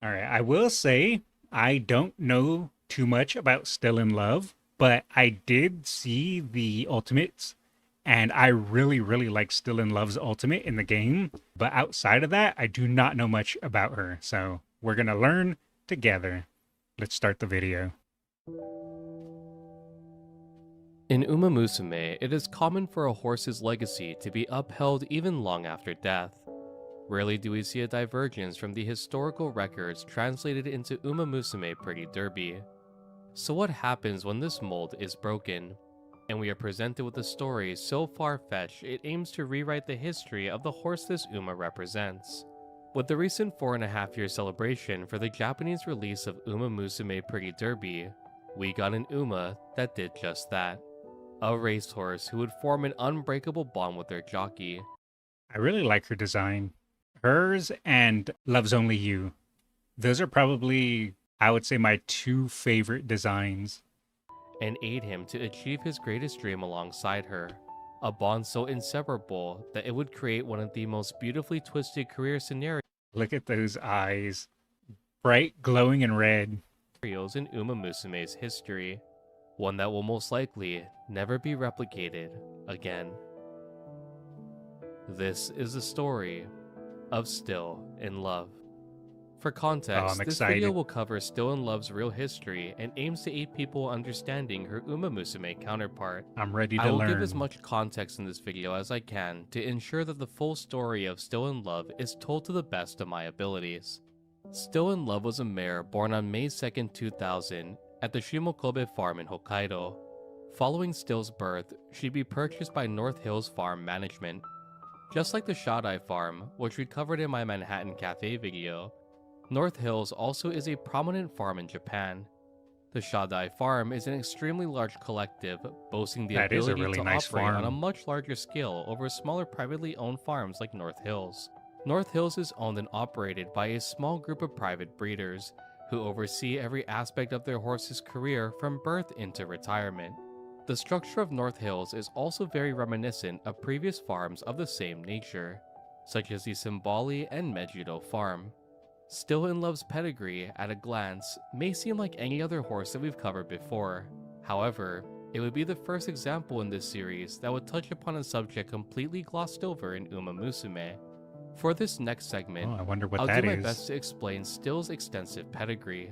All right, I will say I don't know too much about Still in Love, but I did see the ultimates and I really, really like Still in Love's ultimate in the game. But outside of that, I do not know much about her. So we're going to learn together. Let's start the video. In Uma Musume, it is common for a horse's legacy to be upheld even long after death. Rarely do we see a divergence from the historical records translated into Uma Musume Pretty Derby. So what happens when this mold is broken? And we are presented with a story so far-fetched it aims to rewrite the history of the horse this Uma represents. With the recent 4.5-year celebration for the Japanese release of Uma Musume Pretty Derby, we got an Uma that did just that. A racehorse who would form an unbreakable bond with their jockey. I really like her design. Hers and Love's Only You. Those are probably, I would say, my two favorite designs. And aid him to achieve his greatest dream alongside her. A bond so inseparable that it would create one of the most beautifully twisted career scenarios Look at those eyes. Bright, glowing, and red. in Uma Musume's history. One that will most likely never be replicated again. This is the story of Still in Love. For Oh, context, I'm this video excited. will cover Still in Love's real history and aims to aid people understanding her Uma Musume counterpart. I'm ready I to will give as learn. much context in this video as I can to ensure that the full story of Still in Love is told to the best of my abilities. Still in Love was a mare born on May 2nd, 2000 at the Shimokobe farm in Hokkaido. Following Still's birth, she'd be purchased by North Hills Farm Management. Just like the Shadai farm, which we covered in my Manhattan Cafe video, North Hills also is a prominent farm in Japan. The Shadai farm is an extremely large collective, boasting the That is a ability really to nice operate on a farm. much larger scale over smaller privately owned farms like North Hills. North Hills is owned and operated by a small group of private breeders, who oversee every aspect of their horse's career from birth into retirement. The structure of North Hills is also very reminiscent of previous farms of the same nature, such as the Simbali and Mejudo farm. Still in Love's pedigree, at a glance, may seem like any other horse that we've covered before. However, it would be the first example in this series that would touch upon a subject completely glossed over in Uma Musume. For this next segment, Oh, I wonder what I'll do that my is. best to explain Still's extensive pedigree.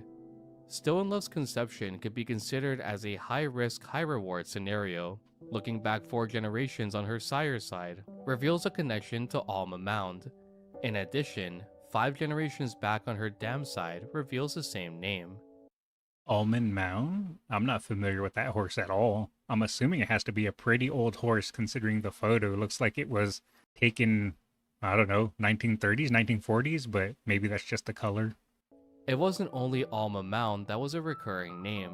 Still in Love's conception could be considered as a high-risk, high-reward scenario. Looking back 4 generations on her sire's side reveals a connection to Alma Mound. In addition, 5 generations back on her dam side reveals the same name. Almond Mound? I'm not familiar with that horse at all. I'm assuming it has to be a pretty old horse considering the photo. It looks like it was taken, I don't know, 1930s, 1940s, but maybe that's just the color. It wasn't only Alma Mound that was a recurring name,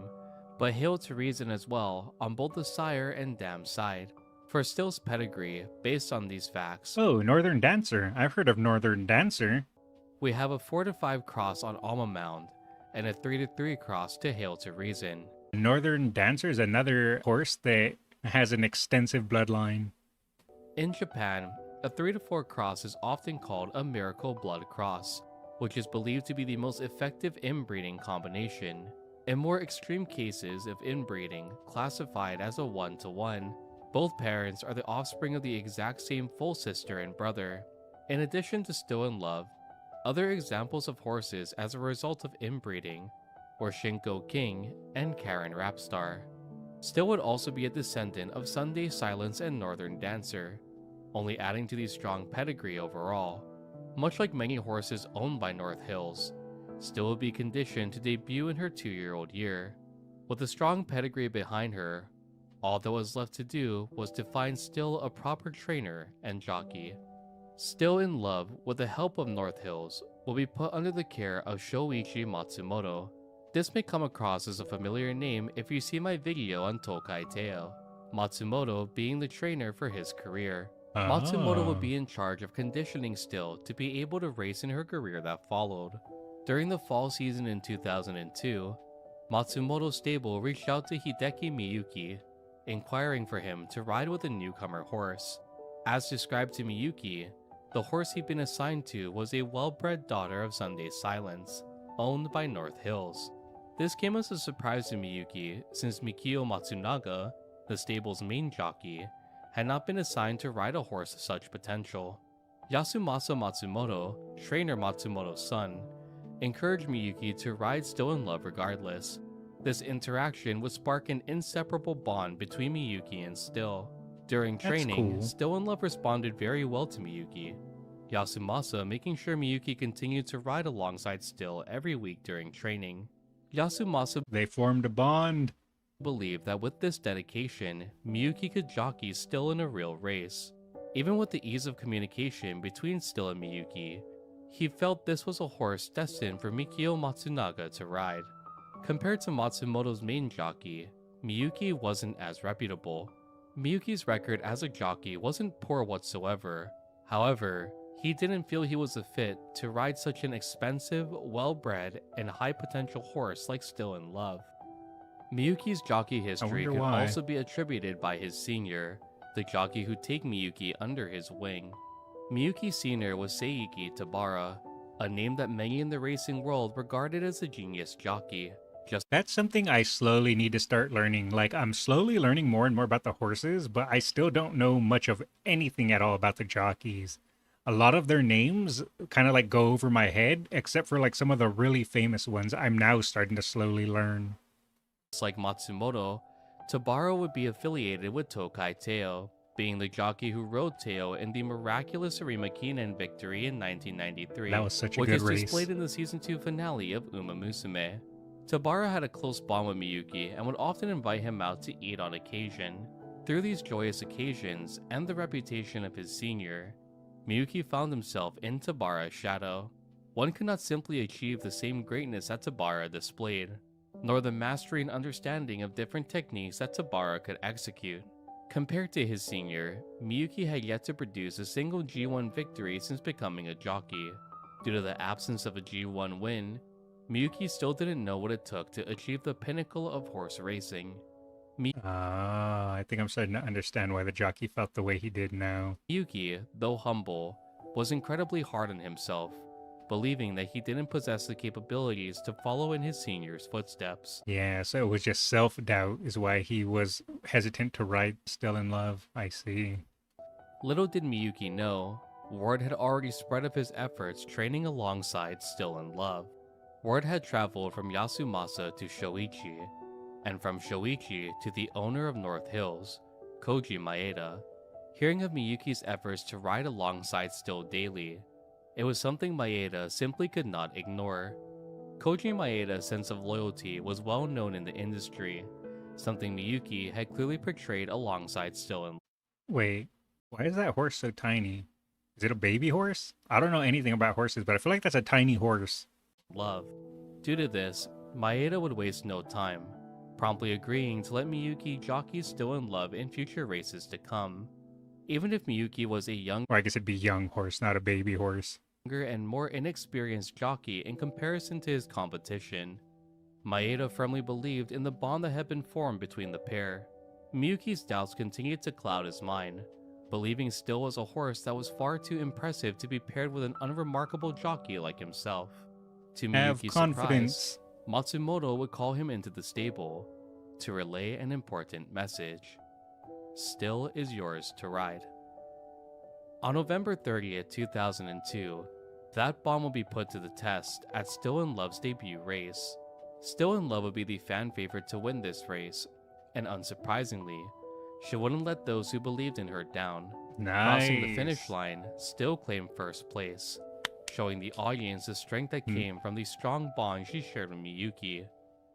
but Hail to Reason as well on both the sire and dam side. For Still's pedigree, based on these facts, Oh, Northern Dancer. I've heard of Northern Dancer. we have a 4-5 cross on Alma Mound and a 3-3 cross to Hail to Reason. Northern Dancer is another horse that has an extensive bloodline. In Japan, a 3-4 cross is often called a miracle blood cross, which is believed to be the most effective inbreeding combination. In more extreme cases of inbreeding, classified as a 1-to-1, both parents are the offspring of the exact same full sister and brother. In addition to Still in Love, other examples of horses as a result of inbreeding were Shinko King and Karen Rapstar. Still would also be a descendant of Sunday Silence and Northern Dancer, only adding to the strong pedigree overall. Much like many horses owned by North Hills, Still would be conditioned to debut in her 2-year-old year. With a strong pedigree behind her, all that was left to do was to find Still a proper trainer and jockey. Still in Love, with the help of North Hills, will be put under the care of Shoichi Matsumoto. This may come across as a familiar name if you see my video on Tokai Teo, Matsumoto being the trainer for his career. Matsumoto would Oh. be in charge of conditioning Still to be able to race in her career that followed. During the fall season in 2002, Matsumoto's stable reached out to Hideki Miyuki, inquiring for him to ride with a newcomer horse. As described to Miyuki, the horse he'd been assigned to was a well-bred daughter of Sunday Silence. owned by North Hills. This came as a surprise to Miyuki since Mikio Matsunaga, the stable's main jockey, had not been assigned to ride a horse of such potential. Yasumasa Matsumoto, trainer Matsumoto's son, encouraged Miyuki to ride Still in Love regardless. This interaction would spark an inseparable bond between Miyuki and Still. During training, cool. Still in Love responded very well to Miyuki, Yasumasa making sure Miyuki continued to ride alongside Still every week during training. Yasumasa They formed a bond. believed that with this dedication, Miyuki could jockey Still in a real race. Even with the ease of communication between Still and Miyuki, he felt this was a horse destined for Mikio Matsunaga to ride. Compared to Matsumoto's main jockey, Miyuki wasn't as reputable. Miyuki's record as a jockey wasn't poor whatsoever. However, he didn't feel he was a fit to ride such an expensive, well-bred, and high-potential horse like Still in Love. Miyuki's jockey history could why. also be attributed by his senior, the jockey who took Miyuki under his wing. Miyuki's senior was Seiki Tabara, a name that many in the racing world regarded as a genius jockey. That's something I slowly need to start learning. Like, I'm slowly learning more and more about the horses, but I still don't know much of anything at all about the jockeys. A lot of their names kind of like go over my head, except for like some of the really famous ones I'm now starting to slowly learn. Just like Matsumoto, Tabara would be affiliated with Tokai Teo, being the jockey who rode Teo in the miraculous Arima Kinen victory in 1993, That was such a which good is race. displayed in the Season 2 finale of Uma Musume. Tabara had a close bond with Miyuki and would often invite him out to eat on occasion. Through these joyous occasions and the reputation of his senior, Miyuki found himself in Tabara's shadow. One could not simply achieve the same greatness that Tabara displayed, nor the mastery and understanding of different techniques that Tabara could execute. Compared to his senior, Miyuki had yet to produce a single G1 victory since becoming a jockey. Due to the absence of a G1 win, Miyuki still didn't know what it took to achieve the pinnacle of horse racing. I think I'm starting to understand why the jockey felt the way he did now. Miyuki, though humble, was incredibly hard on himself, believing that he didn't possess the capabilities to follow in his senior's footsteps. Yeah, so it was just self-doubt is why he was hesitant to ride Still in Love. I see. Little did Miyuki know, word had already spread of his efforts training alongside Still in Love. Word had traveled from Yasumasa to Shoichi, and from Shoichi to the owner of North Hills, Koji Maeda. Hearing of Miyuki's efforts to ride alongside Still daily, it was something Maeda simply could not ignore. Koji Maeda's sense of loyalty was well known in the industry, something Miyuki had clearly portrayed alongside Still in Wait, why is that horse so tiny? Is it a baby horse? I don't know anything about horses, but I feel like that's a tiny horse. Love. Due to this, Maeda would waste no time, promptly agreeing to let Miyuki jockey Still in Love in future races to come. Even if Miyuki was a younger Or I guess it'd be young horse, not a baby horse. and more inexperienced jockey in comparison to his competition, Maeda firmly believed in the bond that had been formed between the pair. Miyuki's doubts continued to cloud his mind, believing Still was a horse that was far too impressive to be paired with an unremarkable jockey like himself. To Have Miyuki's confidence. surprise, Matsumoto would call him into the stable to relay an important message. Still is yours to ride. On November 30th, 2002, that bond will be put to the test at Still in Love's debut race. Still in Love would be the fan favorite to win this race, and unsurprisingly, she wouldn't let those who believed in her down. Nice. Crossing the finish line, Still claimed first place, showing the audience the strength that came from the strong bond she shared with Miyuki.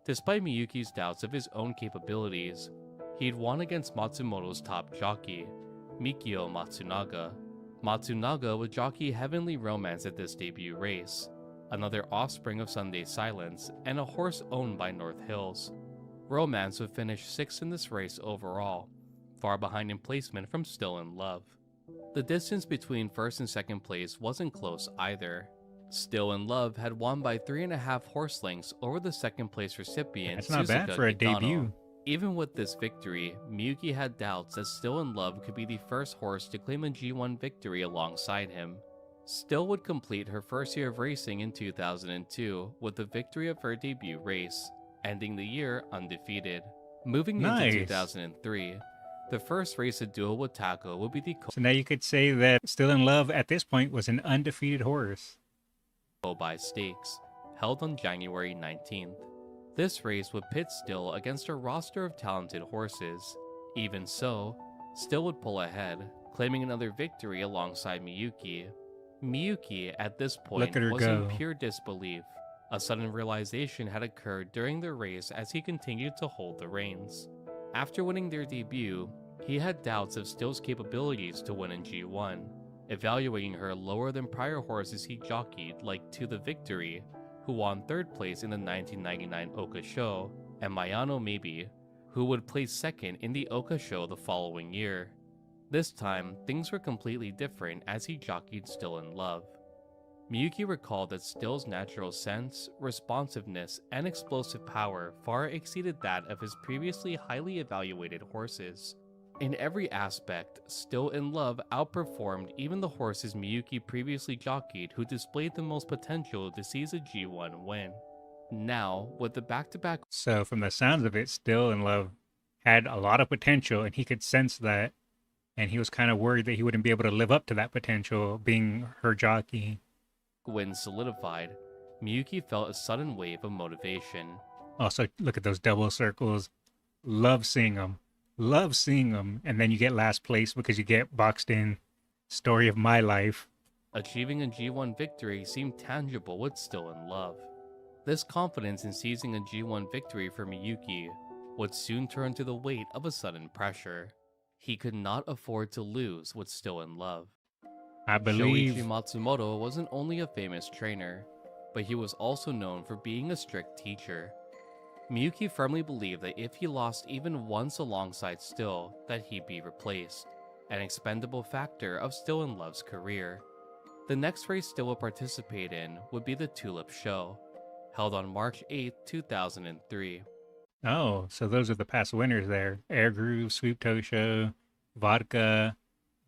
Despite Miyuki's doubts of his own capabilities, he'd won against Matsumoto's top jockey, Mikio Matsunaga. Matsunaga would jockey Heavenly Romance at this debut race, another offspring of Sunday Silence, and a horse owned by North Hills. Romance would finish 6th in this race overall, far behind in placement from Still in Love. The distance between first and second place wasn't close either. Still in Love had won by 3.5 horse lengths over the second place recipient. That's not bad Suzuka for a Kitano. debut. Even with this victory, Miyuki had doubts that Still in Love could be the first horse to claim a G1 victory alongside him. Still would complete her first year of racing in 2002 with the victory of her debut race, ending the year undefeated. Moving into Nice. 2003, the first race a duel would tackle would be the So now you could say that Still in Love at this point was an undefeated horse. Kobe Stakes, held on January 19th. This race would pit Still against a roster of talented horses. Even so, Still would pull ahead, claiming another victory alongside Miyuki. Miyuki, at this point, Look at her was in go. pure disbelief. A sudden realization had occurred during the race as he continued to hold the reins. After winning their debut, he had doubts of Still's capabilities to win in G1, evaluating her lower than prior horses he jockeyed like To the Victory, who won 3rd place in the 1999 Oka Sho, and Mayano Maybe, who would place 2nd in the Oka Sho the following year. This time, things were completely different as he jockeyed Still in Love. Miyuki recalled that Still's natural sense, responsiveness, and explosive power far exceeded that of his previously highly evaluated horses. In every aspect, Still in Love outperformed even the horses Miyuki previously jockeyed who displayed the most potential to seize a G1 win. Now, with the back-to-back So from the sounds of it, Still in Love had a lot of potential and he could sense that. And he was kind of worried that he wouldn't be able to live up to that potential being her jockey. wins solidified, Miyuki felt a sudden wave of motivation. Also, look at those double circles. Love seeing them. Love seeing them. And then you get last place because you get boxed in Story of My Life. Achieving a G1 victory seemed tangible with Still in Love. This confidence in seizing a G1 victory for Miyuki would soon turn to the weight of a sudden pressure. He could not afford to lose with Still in Love. I Shoichi believe. Matsumoto wasn't only a famous trainer, but he was also known for being a strict teacher. Miyuki firmly believed that if he lost even once alongside Still, that he'd be replaced, an expendable factor of Still in Love's career. The next race Still would participate in would be the Tulip Sho, held on March 8, 2003. Oh, so those are the past winners there. Air Groove, Sweep Toe Show, Vodka,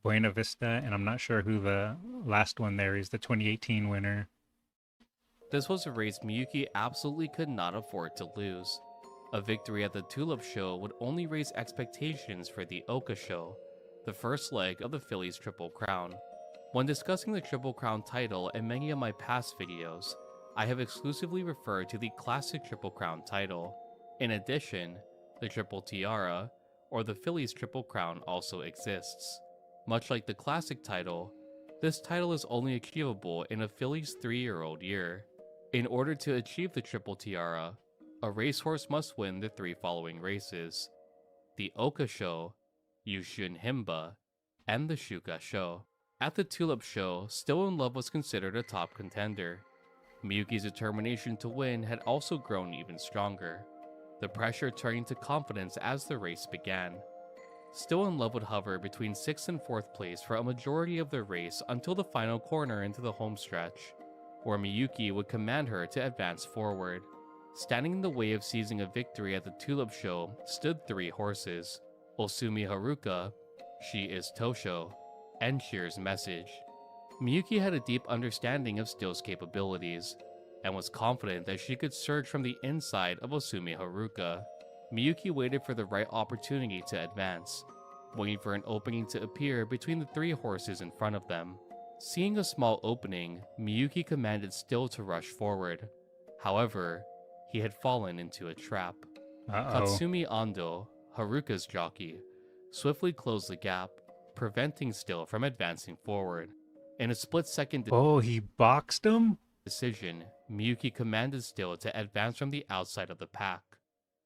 Buena Vista, and I'm not sure who the last one there is, the 2018 winner. This was a race Miyuki absolutely could not afford to lose. A victory at the Tulip Show would only raise expectations for the Oka Sho, the first leg of the Phillies Triple Crown. When discussing the Triple Crown title in many of my past videos, I have exclusively referred to the classic Triple Crown title. In addition, the Triple Tiara, or the Phillies Triple Crown, also exists. Much like the classic title, this title is only achievable in a Phillies 3-year-old year. In order to achieve the Triple Tiara, a racehorse must win the 3 following races: the Oka Sho, Yushun Himba, and the Shuka Sho. At the Tulip Show, Still in Love was considered a top contender. Miyuki's determination to win had also grown even stronger, the pressure turning to confidence as the race began. Still in Love would hover between 6th and 4th place for a majority of the race until the final corner into the home stretch, where Miyuki would command her to advance forward. Standing in the way of seizing a victory at the Tulip Show stood 3 horses: Osumi Haruka, She Is Tosho, and Cheer's Message. Miyuki had a deep understanding of Still's capabilities, and was confident that she could surge from the inside of Osumi Haruka. Miyuki waited for the right opportunity to advance, waiting for an opening to appear between the 3 horses in front of them. Seeing a small opening, Miyuki commanded Still to rush forward. However, he had fallen into a trap. Uh-oh. Katsumi Ando, Haruka's jockey, swiftly closed the gap, preventing Still from advancing forward. In a split-second Oh, he boxed him? decision, Miyuki commanded Still to advance from the outside of the pack,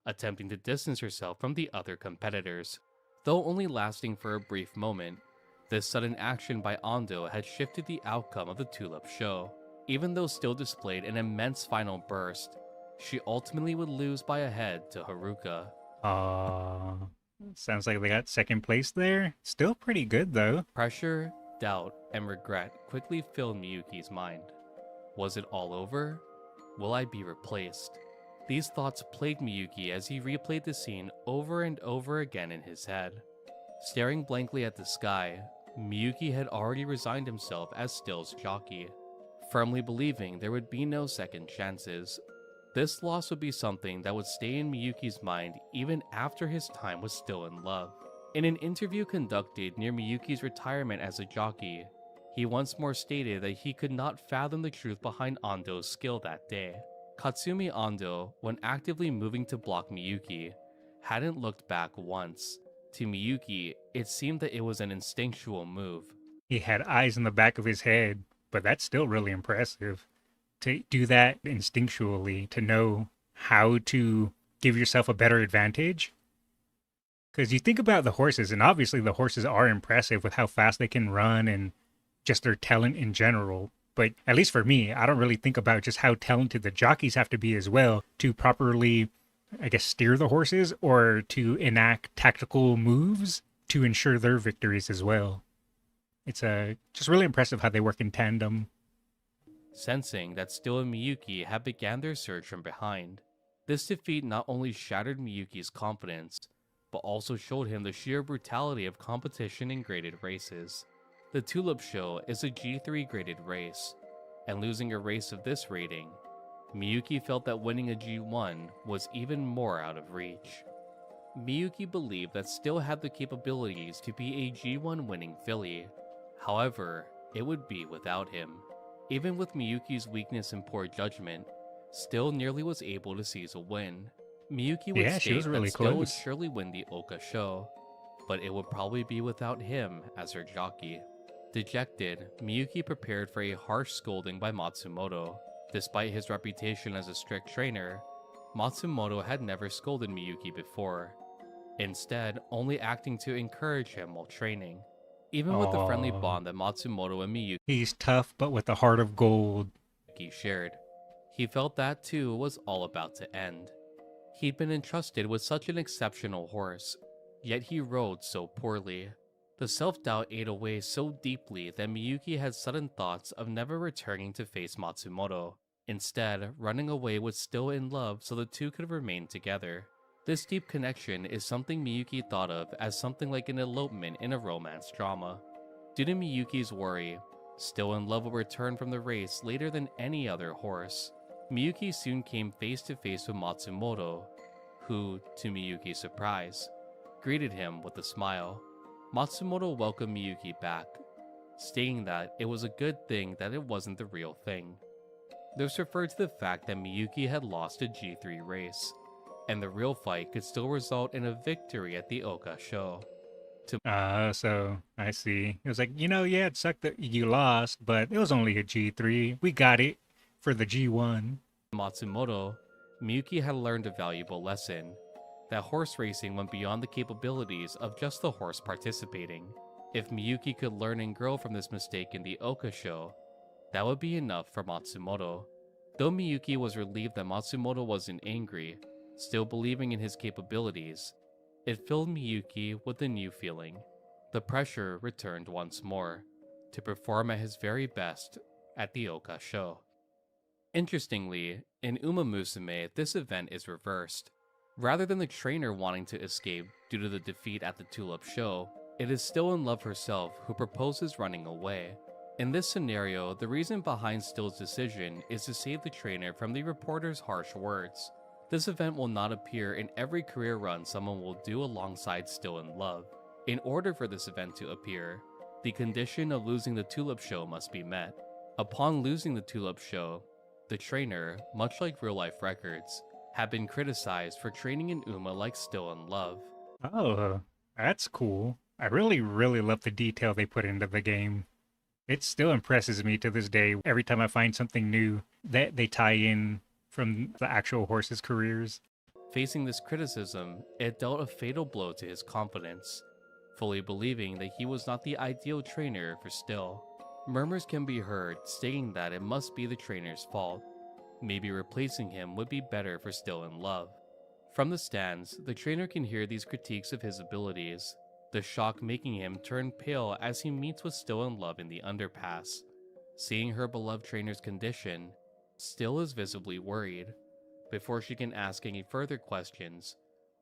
attempting to distance herself from the other competitors. Though only lasting for a brief moment, this sudden action by Ando had shifted the outcome of the Tulip Show. Even though Still displayed an immense final burst, she ultimately would lose by a head to Haruka. Sounds like they got 2nd place there. Still pretty good, though. Pressure, doubt, and regret quickly filled Miyuki's mind. Was it all over? Will I be replaced? These thoughts plagued Miyuki as he replayed the scene over and over again in his head. Staring blankly at the sky, Miyuki had already resigned himself as Still's jockey, firmly believing there would be no second chances. This loss would be something that would stay in Miyuki's mind even after his time was still in love. In an interview conducted near Miyuki's retirement as a jockey, he once more stated that he could not fathom the truth behind Ando's skill that day. Katsumi Ando, when actively moving to block Miyuki, hadn't looked back once. To Miyuki, it seemed that it was an instinctual move. He had eyes in the back of his head, but that's still really impressive. To do that instinctually, to know how to give yourself a better advantage. Because you think about the horses, and obviously the horses are impressive with how fast they can run and just their talent in general. But at least for me, I don't really think about just how talented the jockeys have to be as well to properly, I guess, steer the horses or to enact tactical moves to ensure their victories as well. It's just really impressive how they work in tandem. Sensing that Still and Miyuki had began their search from behind, this defeat not only shattered Miyuki's confidence, but also showed him the sheer brutality of competition in graded races. The Tulip Sho is a G3 graded race, and losing a race of this rating, Miyuki felt that winning a G1 was even more out of reach. Miyuki believed that Still had the capabilities to be a G1 winning filly, however, it would be without him. Even with Miyuki's weakness and poor judgment, Still nearly was able to seize a win. Miyuki would Yeah, she was state really that Still would close. surely win the Oka Sho, but it would probably be without him as her jockey. Dejected, Miyuki prepared for a harsh scolding by Matsumoto. Despite his reputation as a strict trainer, Matsumoto had never scolded Miyuki before, instead only acting to encourage him while training. Even with the friendly Oh, bond that Matsumoto and Miyuki he's tough, but with a heart of gold. shared, he felt that too was all about to end. He'd been entrusted with such an exceptional horse, yet he rode so poorly. The self-doubt ate away so deeply that Miyuki had sudden thoughts of never returning to face Matsumoto, instead running away with Still in love so the two could remain together. This deep connection is something Miyuki thought of as something like an elopement in a romance drama. Due to Miyuki's worry, Still in love will return from the race later than any other horse. Miyuki soon came face to face with Matsumoto, who, to Miyuki's surprise, greeted him with a smile. Matsumoto welcomed Miyuki back, stating that it was a good thing that it wasn't the real thing. This referred to the fact that Miyuki had lost a G3 race, and the real fight could still result in a victory at the Oka Sho. To So I see. It was like, yeah, it sucked that you lost, but it was only a G3. We got it for the G1. Matsumoto, Miyuki had learned a valuable lesson, that horse racing went beyond the capabilities of just the horse participating. If Miyuki could learn and grow from this mistake in the Oka Sho, that would be enough for Matsumoto. Though Miyuki was relieved that Matsumoto wasn't angry, still believing in his capabilities, it filled Miyuki with a new feeling. The pressure returned once more, to perform at his very best at the Oka Sho. Interestingly, in Musume, this event is reversed. Rather than the trainer wanting to escape due to the defeat at the Tulip Sho, it is Still in love herself who proposes running away. In this scenario, the reason behind Still's decision is to save the trainer from the reporter's harsh words. This event will not appear in every career run someone will do alongside Still in love. In order for this event to appear, the condition of losing the Tulip Sho must be met. Upon losing the Tulip Sho, the trainer, much like real-life records, had been criticized for training in Uma like Still in love. Oh, that's cool. I really, really love the detail they put into the game. It still impresses me to this day every time I find something new that they tie in from the actual horses' careers. Facing this criticism, it dealt a fatal blow to his confidence, fully believing that he was not the ideal trainer for Still. Murmurs can be heard stating that it must be the trainer's fault. Maybe replacing him would be better for Still in love. From the stands, the trainer can hear these critiques of his abilities, the shock making him turn pale as he meets with Still in love in the underpass. Seeing her beloved trainer's condition, Still is visibly worried. Before she can ask any further questions,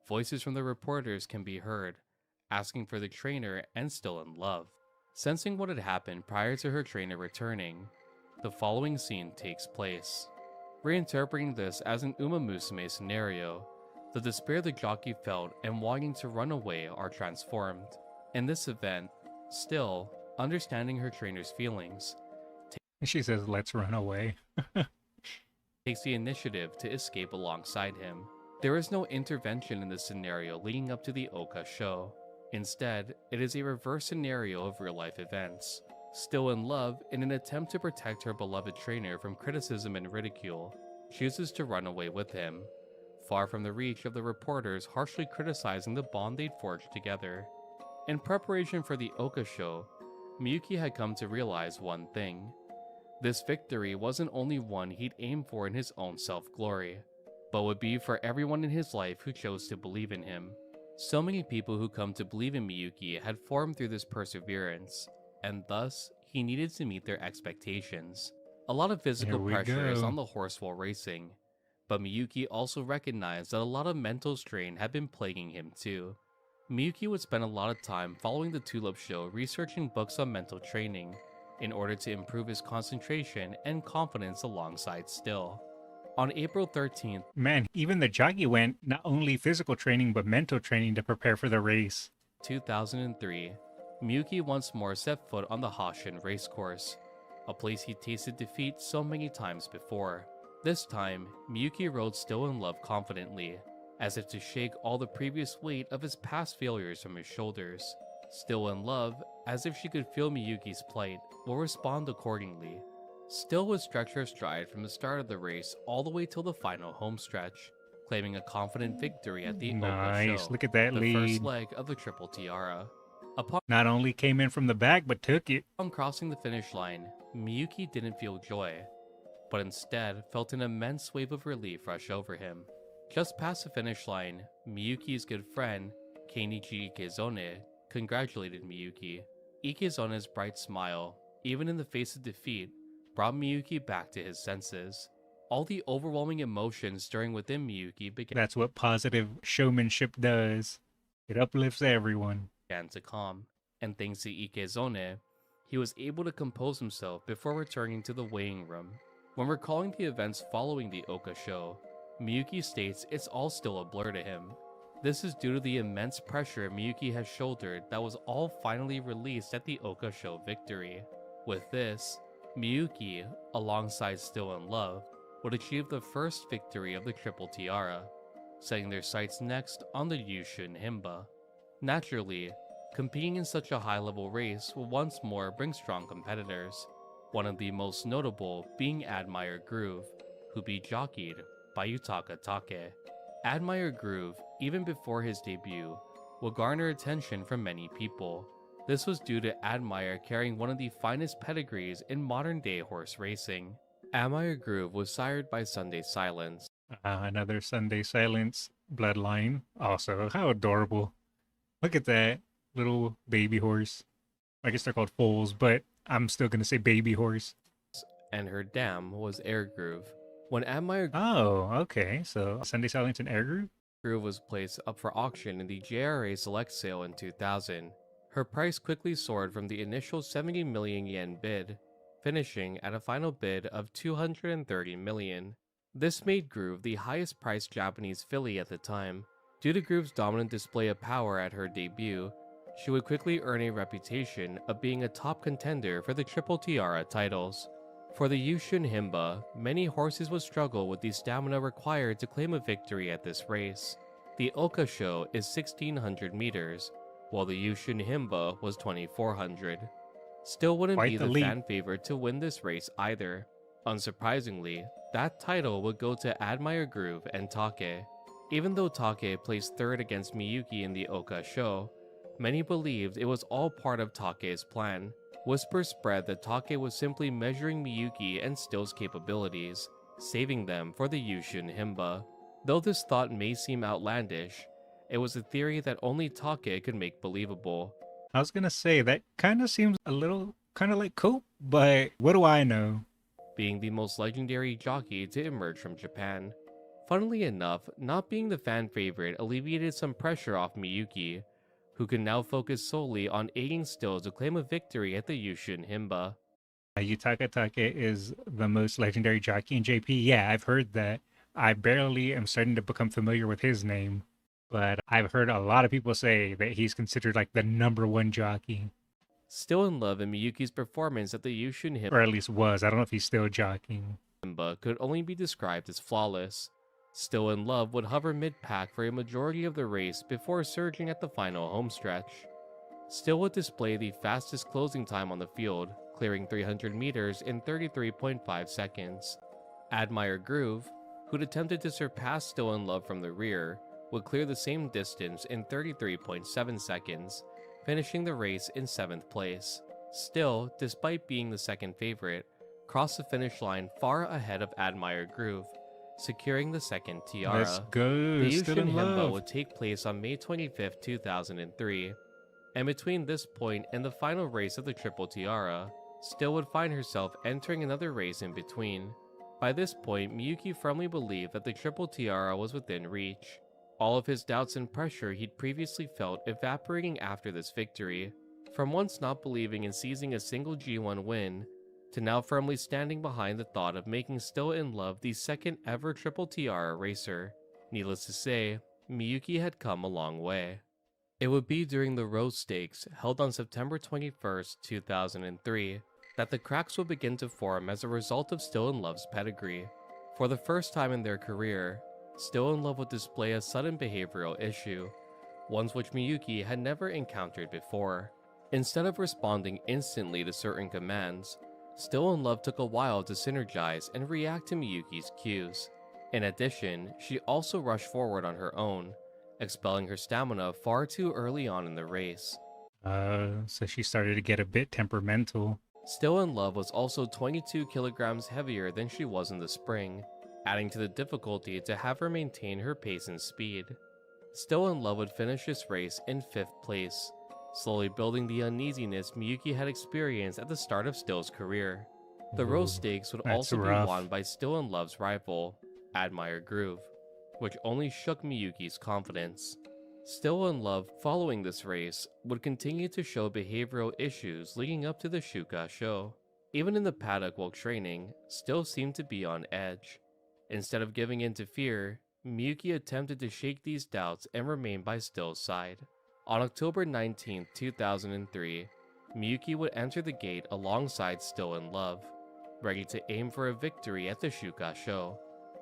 voices from the reporters can be heard, asking for the trainer and Still in love. Sensing what had happened prior to her trainer returning, the following scene takes place. Reinterpreting this as an Musume scenario, the despair the jockey felt and wanting to run away are transformed. In this event, still, understanding her trainer's feelings, And she says, let's run away. takes the initiative to escape alongside him. There is no intervention in this scenario leading up to the Oka Sho. Instead, it is a reverse scenario of real-life events. Still in love, in an attempt to protect her beloved trainer from criticism and ridicule, chooses to run away with him, far from the reach of the reporters harshly criticizing the bond they'd forged together. In preparation for the Oka Sho, Miyuki had come to realize one thing. This victory wasn't only one he'd aimed for in his own self-glory, but would be for everyone in his life who chose to believe in him. So many people who come to believe in Miyuki had formed through this perseverance, and thus, he needed to meet their expectations. A lot of physical Here we pressure is go. on the horse while racing, but Miyuki also recognized that a lot of mental strain had been plaguing him too. Miyuki would spend a lot of time following the Tulip Sho researching books on mental training, in order to improve his concentration and confidence alongside Still. On April 13th, Man, even the jockey went not only physical training, but mental training to prepare for the race. 2003, Miyuki once more set foot on the Hashin racecourse, a place he tasted defeat so many times before. This time, Miyuki rode Still in Love confidently, as if to shake all the previous weight of his past failures from his shoulders. Still in Love, as if she could feel Miyuki's plight, will respond accordingly. Still would stretch her stride from the start of the race all the way till the final homestretch, claiming a confident victory at the Oka Nice. Sho, Look at that the lead. first leg of the Triple Tiara. Upon Not only came in from the back, but took it. crossing the finish line, Miyuki didn't feel joy, but instead felt an immense wave of relief rush over him. Just past the finish line, Miyuki's good friend, Keinichi Ikezone, congratulated Miyuki. Ikezone's bright smile, even in the face of defeat, brought Miyuki back to his senses. All the overwhelming emotions stirring within Miyuki That's what positive showmanship does. It uplifts everyone. began to calm, and thanks to Ikezone, he was able to compose himself before returning to the weighing room. When recalling the events following the Oka Sho, Miyuki states it's all still a blur to him. This is due to the immense pressure Miyuki has shouldered that was all finally released at the Oka Sho victory. With this, Miyuki, alongside Still in Love, would achieve the first victory of the Triple Tiara, setting their sights next on the Yushun Himba. Naturally, competing in such a high-level race will once more bring strong competitors, one of the most notable being Admire Groove, who be jockeyed by Yutaka Take. Admire Groove, even before his debut, will garner attention from many people. This was due to Admire carrying one of the finest pedigrees in modern-day horse racing. Admire Groove was sired by Sunday Silence. Another Sunday Silence bloodline. Also, how adorable. Look at that little baby horse. I guess they're called foals, but I'm still going to say baby horse. And her dam was Air Groove. When Admire Oh, okay. So Sunday Silence and Air Group? Groove was placed up for auction in the JRA Select sale in 2000, her price quickly soared from the initial 70 million yen bid, finishing at a final bid of 230 million. This made Groove the highest priced Japanese filly at the time. Due to Groove's dominant display of power at her debut, she would quickly earn a reputation of being a top contender for the Triple Tiara titles. For the Yushun Himba, many horses would struggle with the stamina required to claim a victory at this race. The Oka Sho is 1600 meters, while the Yushun Himba was 2400. Still wouldn't Quite be the the leap. fan favorite to win this race either. Unsurprisingly, that title would go to Admire Groove and Take. Even though Take placed third against Miyuki in the Oka Sho, many believed it was all part of Take's plan. Whispers spread that Take was simply measuring Miyuki and Still's capabilities, saving them for the Yushun Himba. Though this thought may seem outlandish, it was a theory that only Take could make believable. I was going to say, that kind of seems a little kind of like Cope, but what do I know? Being the most legendary jockey to emerge from Japan. Funnily enough, not being the fan favorite alleviated some pressure off Miyuki, who can now focus solely on aiding Still to claim a victory at the Yushun Himba. Yutaka Take is the most legendary jockey in JP. Yeah, I've heard that. I barely am starting to become familiar with his name, but I've heard a lot of people say that he's considered like the number one jockey, Still in love in Miyuki's performance at the Yushun or at least was. I don't know if he's still jockeying. Himba could only be described as flawless. Still in Love would hover mid-pack for a majority of the race before surging at the final homestretch. Still would display the fastest closing time on the field, clearing 300 meters in 33.5 seconds. Admire Groove, who'd attempted to surpass Still in Love from the rear, would clear the same distance in 33.7 seconds, finishing the race in 7th place. Still, despite being the second favorite, crossed the finish line far ahead of Admire Groove, securing the second Tiara. Let's go. The Still Yushun in Himba love. would take place on May 25, 2003, and between this point and the final race of the Triple Tiara, Still would find herself entering another race in between. By this point, Miyuki firmly believed that the Triple Tiara was within reach, all of his doubts and pressure he'd previously felt evaporating after this victory. From once not believing in seizing a single G1 win, to now firmly standing behind the thought of making Still in Love the second ever Triple Tiara racer. Needless to say, Miyuki had come a long way. It would be during the Rose Stakes, held on September 21st, 2003, that the cracks would begin to form as a result of Still in Love's pedigree. For the first time in their career, Still in Love would display a sudden behavioral issue, ones which Miyuki had never encountered before. Instead of responding instantly to certain commands, Still in Love took a while to synergize and react to Miyuki's cues. In addition, she also rushed forward on her own, expelling her stamina far too early on in the race. So she started to get a bit temperamental. Still in Love was also 22 kilograms heavier than she was in the spring, adding to the difficulty to have her maintain her pace and speed. Still in Love would finish this race in 5th place, slowly building the uneasiness Miyuki had experienced at the start of Still's career. The Rose Stakes would that's also rough. be won by Still in Love's rival, Admire Groove, which only shook Miyuki's confidence. Still in Love, following this race, would continue to show behavioral issues leading up to the Oka Sho. Even in the paddock while training, Still seemed to be on edge. Instead of giving in to fear, Miyuki attempted to shake these doubts and remain by Still's side. On October 19, 2003, Miyuki would enter the gate alongside Still in Love, ready to aim for a victory at the Oka Sho.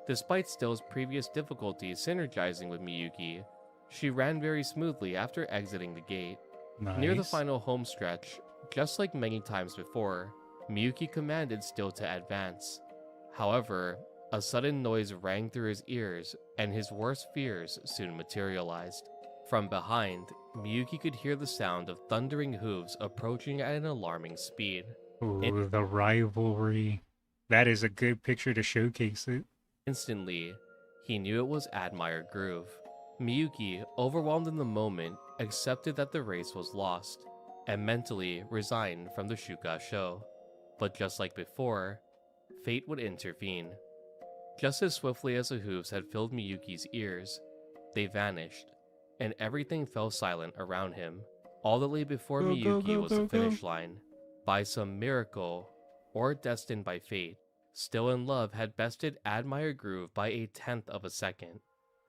Despite Still's previous difficulties synergizing with Miyuki, she ran very smoothly after exiting the gate. Nice. Near the final home stretch, just like many times before, Miyuki commanded Still to advance. However, a sudden noise rang through his ears, and his worst fears soon materialized. From behind, Miyuki could hear the sound of thundering hooves approaching at an alarming speed. Ooh, the rivalry. That is a good picture to showcase it. Instantly, he knew it was Admire Groove. Miyuki, overwhelmed in the moment, accepted that the race was lost, and mentally resigned from the Oka Sho. But just like before, fate would intervene. Just as swiftly as the hooves had filled Miyuki's ears, they vanished, and everything fell silent around him. All that lay before Miyuki was the finish line. By some miracle, or destined by fate, Still in Love had bested Admire Groove by 1/10 of a second,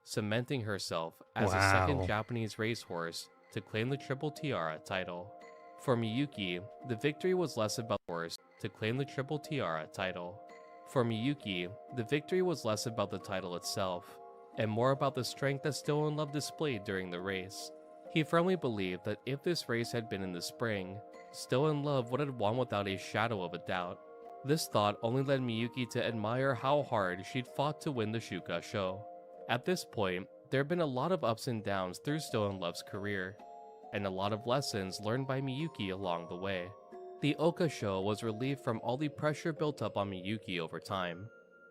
cementing herself as the second Japanese racehorse to claim the Triple Tiara title. For Miyuki, the victory was less about the horse to claim the Triple Tiara title. For Miyuki, the victory was less about the title itself, and more about the strength that Still in Love displayed during the race. He firmly believed that if this race had been in the spring, Still in Love would have won without a shadow of a doubt. This thought only led Miyuki to admire how hard she'd fought to win the Oka Sho. At this point, there had been a lot of ups and downs through Still in Love's career, and a lot of lessons learned by Miyuki along the way. The Oka Sho was relieved from all the pressure built up on Miyuki over time,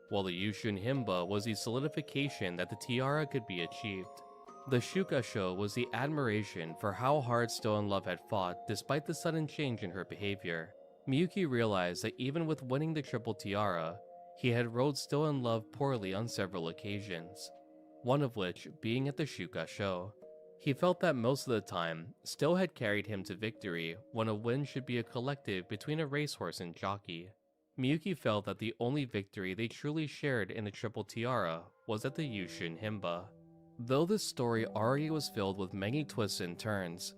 while the Yushun Himba was the solidification that the Tiara could be achieved. The Oka Sho was the admiration for how hard Still in Love had fought despite the sudden change in her behavior. Miyuki realized that even with winning the Triple Tiara, he had rode Still in Love poorly on several occasions, one of which being at the Oka Sho. He felt that most of the time, Still had carried him to victory when a win should be a collective between a racehorse and jockey. Miyuki felt that the only victory they truly shared in the Triple Tiara was at the Yushun Himba. Though this story already was filled with many twists and turns,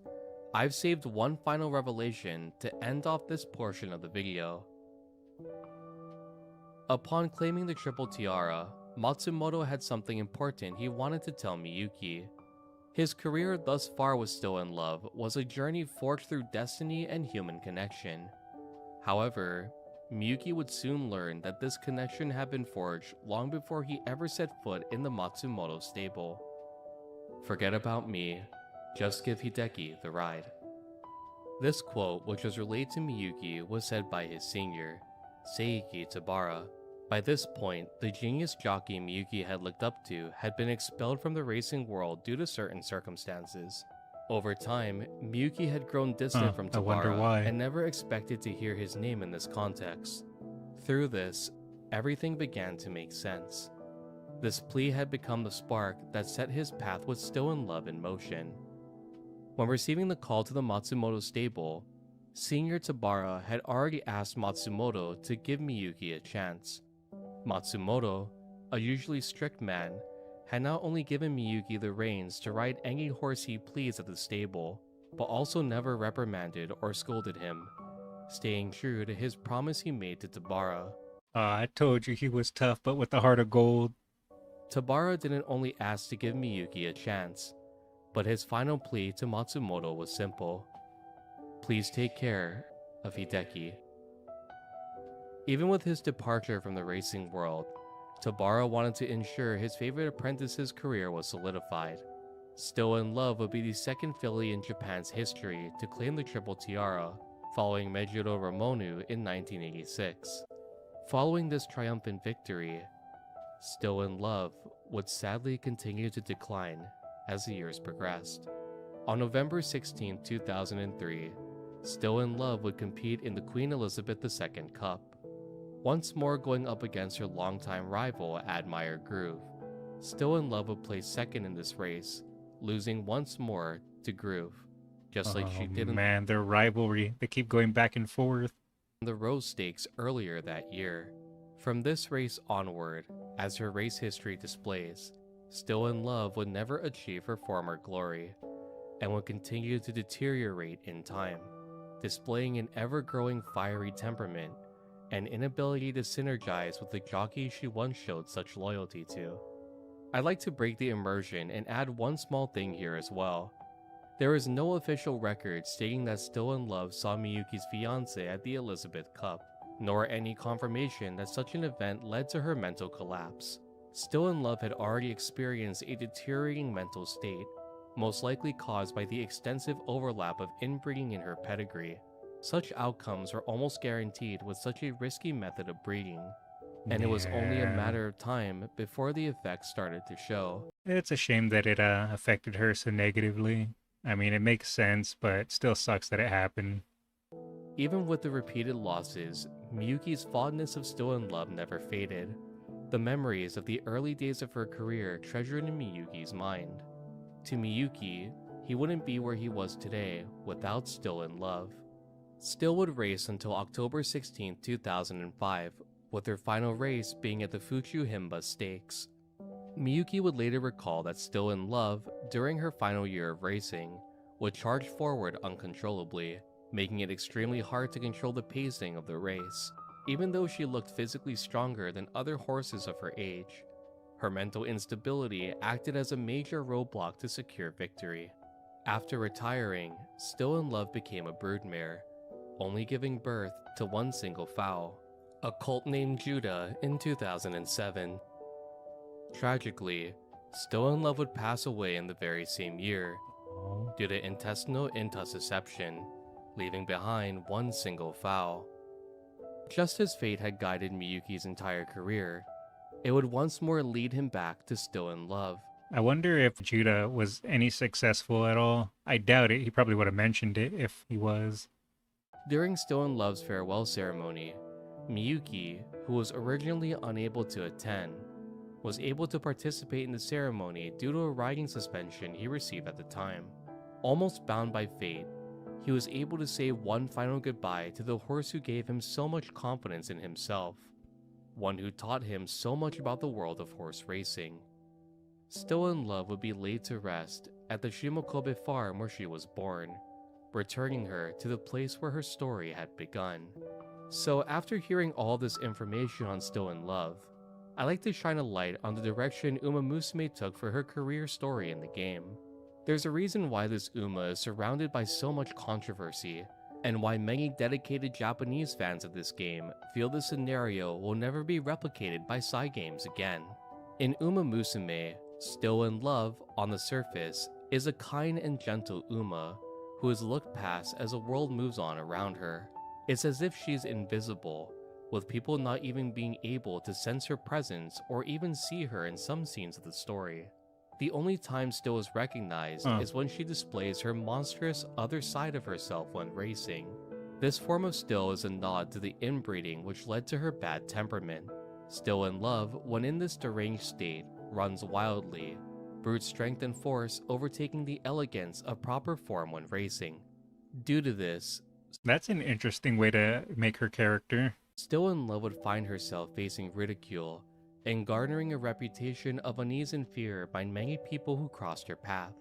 I've saved one final revelation to end off this portion of the video. Upon claiming the Triple Tiara, Matsumoto had something important he wanted to tell Miyuki. His career thus far with Still in Love was a journey forged through destiny and human connection. However, Miyuki would soon learn that this connection had been forged long before he ever set foot in the Matsumoto stable. Forget about me, just give Hideki the ride. This quote, which was relayed to Miyuki, was said by his senior, Seiki Tabara. By this point, the genius jockey Miyuki had looked up to had been expelled from the racing world due to certain circumstances. Over time, Miyuki had grown distant from Tabara and never expected to hear his name in this context. Through this, everything began to make sense. This plea had become the spark that set his path with Still in Love in motion. When receiving the call to the Matsumoto stable, Senior Tabara had already asked Matsumoto to give Miyuki a chance. Matsumoto, a usually strict man, had not only given Miyuki the reins to ride any horse he pleased at the stable, but also never reprimanded or scolded him, staying true to his promise he made to Tabara. I told you he was tough, but with a heart of gold. Tabara didn't only ask to give Miyuki a chance, but his final plea to Matsumoto was simple. Please take care of Hideki. Even with his departure from the racing world, Tabara wanted to ensure his favorite apprentice's career was solidified. Still in Love would be the second filly in Japan's history to claim the Triple Tiara, following Mejiro Ramonu in 1986. Following this triumphant victory, Still in Love would sadly continue to decline as the years progressed. On November 16, 2003, Still in Love would compete in the Queen Elizabeth II Cup, once more going up against her longtime rival Admire Groove. Still in Love would place second in this race, losing once more to Groove, just like she did in their rivalry. They keep going back and forth. The Rose Stakes earlier that year. From this race onward, as her race history displays, Still in Love would never achieve her former glory, and would continue to deteriorate in time, displaying an ever-growing fiery temperament and inability to synergize with the jockey she once showed such loyalty to. I'd like to break the immersion and add one small thing here as well. There is no official record stating that Still in Love saw Miyuki's fiancé at the Elizabeth Cup, nor any confirmation that such an event led to her mental collapse. Still in Love had already experienced a deteriorating mental state, most likely caused by the extensive overlap of inbreeding in her pedigree. Such outcomes are almost guaranteed with such a risky method of breeding, and it was only a matter of time before the effects started to show. It's a shame that it affected her so negatively. I mean, it makes sense, but it still sucks that it happened. Even with the repeated losses, Miyuki's fondness of Still in Love never faded. The memories of the early days of her career treasured in Miyuki's mind. To Miyuki, he wouldn't be where he was today without Still in Love. Still would race until October 16, 2005, with her final race being at the Fuchu Himba Stakes. Miyuki would later recall that Still in Love, during her final year of racing, would charge forward uncontrollably, making it extremely hard to control the pacing of the race. Even though she looked physically stronger than other horses of her age, her mental instability acted as a major roadblock to secure victory. After retiring, Still in Love became a broodmare, only giving birth to one single foal, a colt named Judah, in 2007. Tragically, Still in Love would pass away in the very same year due to intestinal intussusception, leaving behind one single foal. Just as fate had guided Miyuki's entire career, it would once more lead him back to Still in Love. I wonder if Judah was any successful at all. I doubt it. He probably would have mentioned it if he was. During Still in Love's farewell ceremony, Miyuki, who was originally unable to attend, was able to participate in the ceremony due to a riding suspension he received at the time. Almost bound by fate, he was able to say one final goodbye to the horse who gave him so much confidence in himself, one who taught him so much about the world of horse racing. Still in Love would be laid to rest at the Shimokobe farm where she was born, returning her to the place where her story had begun. So after hearing all this information on Still in Love, I like to shine a light on the direction Uma Musume took for her career story in the game. There's a reason why this Uma is surrounded by so much controversy, and why many dedicated Japanese fans of this game feel the scenario will never be replicated by side games again. In Uma Musume, Still in Love, on the surface, is a kind and gentle Uma who is looked past as the world moves on around her. It's as if she's invisible, with people not even being able to sense her presence or even see her in some scenes of the story. The only time Still is recognized is when she displays her monstrous other side of herself when racing. This form of Still is a nod to the inbreeding which led to her bad temperament. Still in Love, when in this deranged state, runs wildly, brute strength and force overtaking the elegance of proper form when racing. Due to this, That's an interesting way to make her character. Still in Love would find herself facing ridicule and garnering a reputation of unease and fear by many people who crossed her path.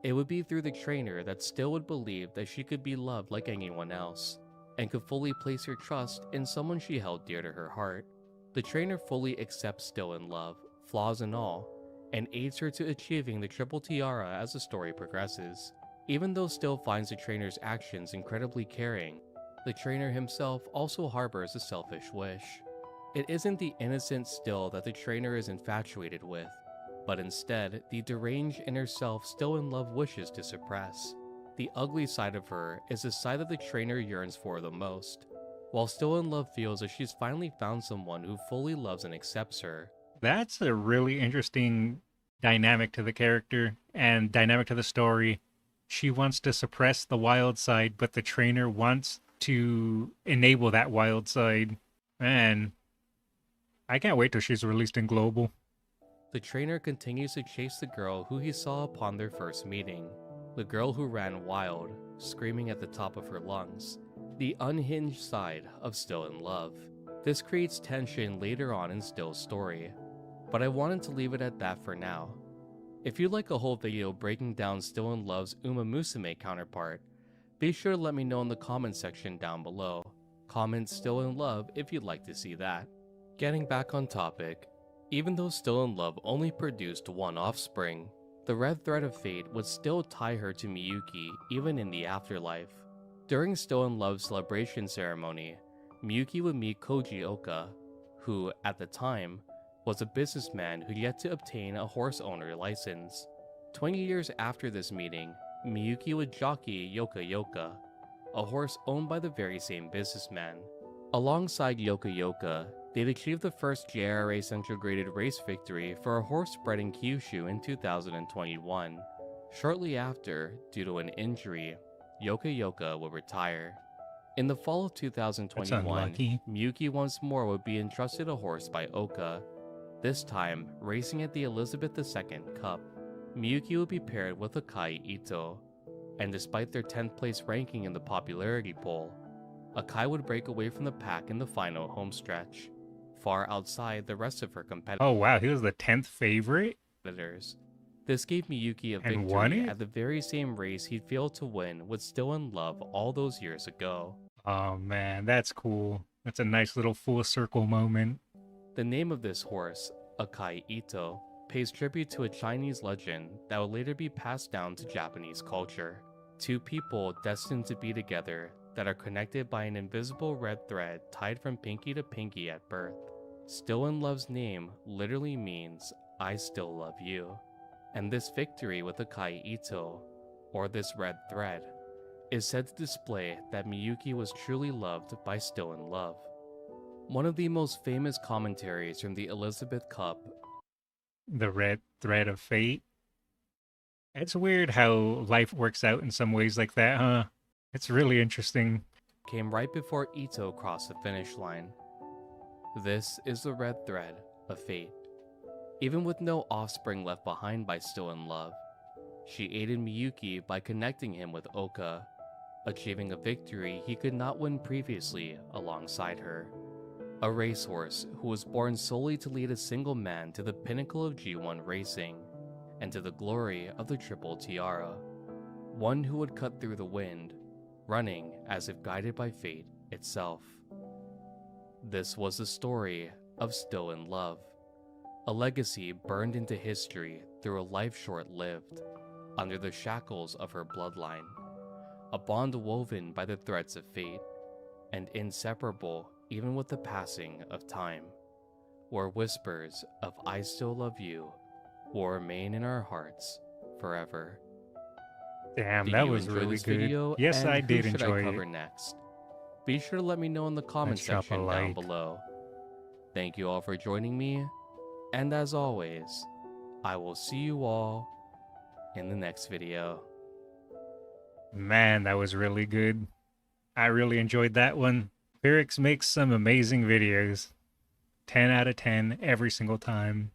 It would be through the trainer that Still would believe that she could be loved like anyone else, and could fully place her trust in someone she held dear to her heart. The trainer fully accepts Still in Love, flaws and all, and aids her to achieving the triple tiara as the story progresses. Even though Still finds the trainer's actions incredibly caring, the trainer himself also harbors a selfish wish. It isn't the innocent Still that the trainer is infatuated with, but instead the deranged inner self Still in Love wishes to suppress. The ugly side of her is the side that the trainer yearns for the most. While Still in Love feels that she's finally found someone who fully loves and accepts her. That's a really interesting dynamic to the character and dynamic to the story. She wants to suppress the wild side, but the trainer wants to enable that wild side. Man, I can't wait till she's released in Global. The trainer continues to chase the girl who he saw upon their first meeting, the girl who ran wild, screaming at the top of her lungs, the unhinged side of Still in Love. This creates tension later on in Still's story, but I wanted to leave it at that for now. If you'd like a whole video breaking down Still in Love's Uma Musume counterpart, be sure to let me know in the comment section down below. Comment Still in Love if you'd like to see that. Getting back on topic, even though Still in Love only produced one offspring, the red thread of fate would still tie her to Miyuki even in the afterlife. During Still in Love's celebration ceremony, Miyuki would meet Koji Oka, who, at the time, was a businessman who yet to obtain a horse owner license. 20 years after this meeting, Miyuki would jockey Yoka Yoka, a horse owned by the very same businessman. Alongside Yoka Yoka, they'd achieved the first JRA Central Graded race victory for a horse bred in Kyushu in 2021. Shortly after, due to an injury, Yoka Yoka would retire. In the fall of 2021, Miyuki once more would be entrusted a horse by Oka, this time racing at the Elizabeth II Cup. Miyuki would be paired with Akai Ito, and despite their 10th place ranking in the popularity poll, Akai would break away from the pack in the final homestretch, far outside the rest of her competitors. Oh wow, he was the 10th favorite? This gave Miyuki a And won victory it? at the very same race he'd failed to win with Still in Love all those years ago. Oh man, that's cool. That's a nice little full circle moment. The name of this horse, Akai Ito, pays tribute to a Chinese legend that would later be passed down to Japanese culture. Two people destined to be together that are connected by an invisible red thread tied from pinky to pinky at birth. Still in Love's name literally means, I still love you. And this victory with Akai Ito, or this red thread, is said to display that Miyuki was truly loved by Still in Love. One of the most famous commentaries from the Elizabeth Cup, The red thread of fate. It's weird how life works out in some ways like that, huh? It's really interesting. came right before Ito crossed the finish line. This is the red thread of fate. Even with no offspring left behind by Still in Love, she aided Miyuki by connecting him with Oka, achieving a victory he could not win previously alongside her. A racehorse who was born solely to lead a single man to the pinnacle of G1 racing, and to the glory of the Triple Tiara. One who would cut through the wind, running as if guided by fate itself. This was the story of Still in Love, a legacy burned into history through a life short-lived, under the shackles of her bloodline, a bond woven by the threads of fate, and inseparable even with the passing of time, where whispers of "I still love you" will remain in our hearts forever. Damn, Did that you was enjoy really this good. video, Yes, and I who did should I enjoy cover it. next? Be sure to let me know in the comment Let's drop a section down like. below. Thank you all for joining me, and as always, I will see you all in the next video. Man, that was really good. I really enjoyed that one. Pyrrhix makes some amazing videos. 10 out of 10 every single time.